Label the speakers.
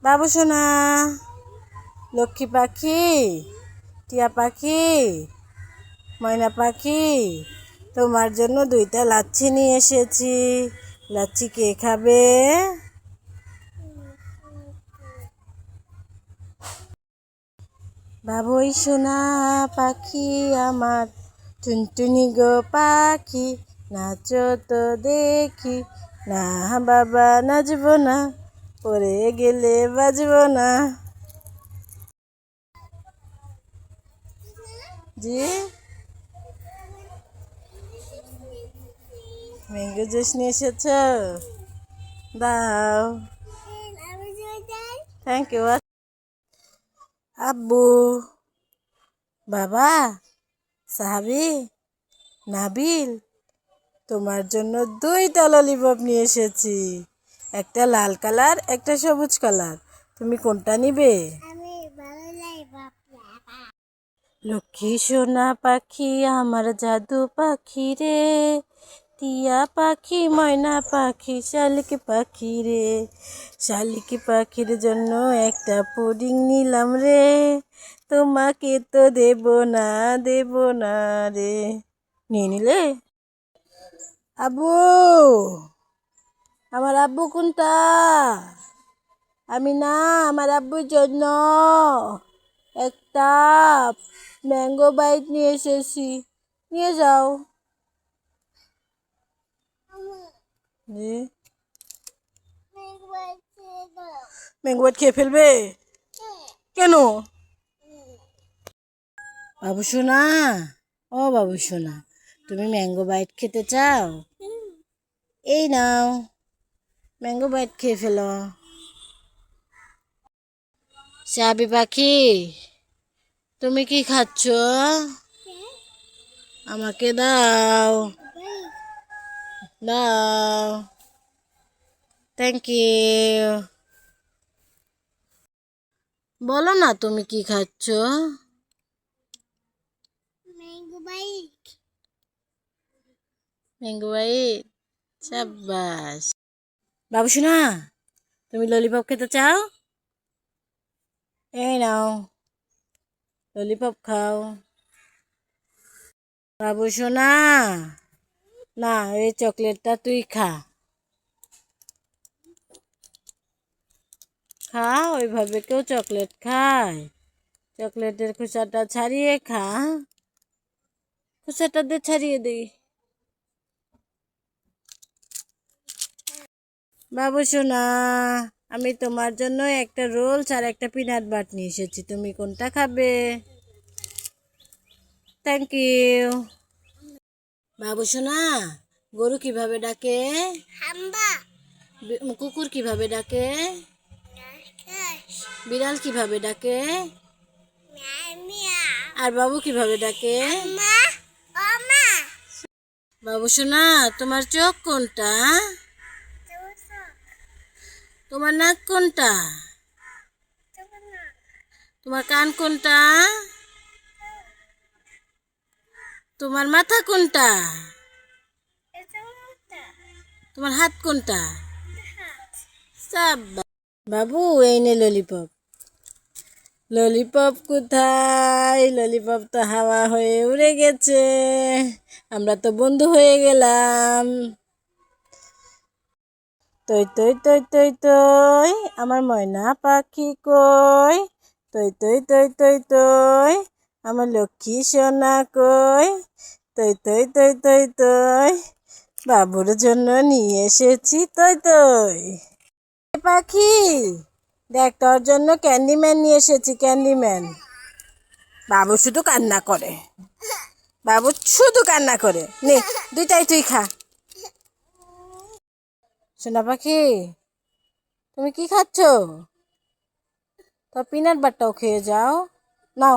Speaker 1: বাবু সোনা, লক্ষ্মী পাখি, টিয়া পাখি, ময়না পাখি, তোমার জন্য 2টা লাচ্ছি নিয়ে এসেছি। লাচ্ছি কে খাবে? বাবুই সোনা পাখি আমার, টুনটুনি গো পাখি, নাচো তো দেখি। না বাবা নাচবো না, পড়ে গেলে বাজবো না। জি, ম্যাঙ্গো জুস নিয়ে এসেছ? দাও। Thank you. আব্বু, বাবা, সাহাবি, নাবিল, তোমার জন্য 2টা ললিপপ নিয়ে এসেছি। একটা লাল কালার, একটা সবুজ কালার। তুমি কোনটা নিবে? লক্ষ্মী সোনা পাখি আমার জাদু পাখি রে, টিয়া পাখি, ময়না পাখি, শালিক পাখি রে। শালিক পাখির জন্য একটা পুডিং নিলাম রে, তোমাকে তো দেব না, দেব না রে। নিয়ে নিলে? আব্বু, আমার আব্বু কোনটা? আমি না, আমার আব্বুর জন্য একটা ম্যাঙ্গো বাইট নিয়ে এসেছি। নিয়ে যাও। জি, ম্যাঙ্গো বাইট খেয়ে ফেলবে? কেন? বাবু সোনা, ও বাবু সোনা, তুমি ম্যাঙ্গো বাইট খেতে চাও? এই নাও, ম্যাঙ্গো বাইট খেয়ে ফেলো। চাবি পাখি, তুমি কি খাচ্ছ? আমাকে দাও, দাও। Thank you. বলো না তুমি কি খাচ্ছ? Mango byte. ম্যাঙ্গো বাইট, সাব্বাস। বাবু সোনা, তুমি ললিপপ খেতে চাও? এই নাও, ললিপপ খাও। বাবু সোনা, না, এই চকলেটটা তুই খা। খা, ওইভাবে কেউ চকলেট খায়? চকলেটের খোসাটা ছাড়িয়ে খা। খোসাটা দিয়ে ছাড়িয়ে দিই। বাবু সোনা, আমি তোমার জন্য একটা রোলস আর একটা পিনাট বাট নিয়ে এসেছি। তুমি কোনটা খাবে? Thank you. বাবু সোনা, গরু কিভাবে ডাকে? কুকুর কিভাবে ডাকে? বিড়াল কিভাবে ডাকে? আর বাবু কিভাবে ডাকে? বাবু সোনা, তোমার চোখ কোনটা? তোমার নাক কোনটা? তোমার কান কোনটা? তোমার মাথা কোনটা? তোমার হাত কোনটা? বাবু, এই নে ললিপপ। ললিপপ কোথায়? ললিপপ তো হাওয়া হয়ে উড়ে গেছে। আমরা তো বন্ধু হয়ে গেলাম। তই তই তই তই তই, আমার ময়না পাখি কই? তই তই তই তই তই, আমার লক্ষ্মী সোনা কই? তই তই তই তই তই, বাবুর জন্য নিয়ে এসেছি তই তই। পাখি, দেখ তোর জন্য ক্যান্ডিম্যান নিয়ে এসেছি, ক্যান্ডিম্যান। বাবু শুধু কান্না করে, বাবু শুধু কান্না করে। নে, 2টাই তুই খা। সোনা পাখি, তুমি কি খাচ্ছ? তো পিনাট বাটারটাও খেয়ে যাও। নাও।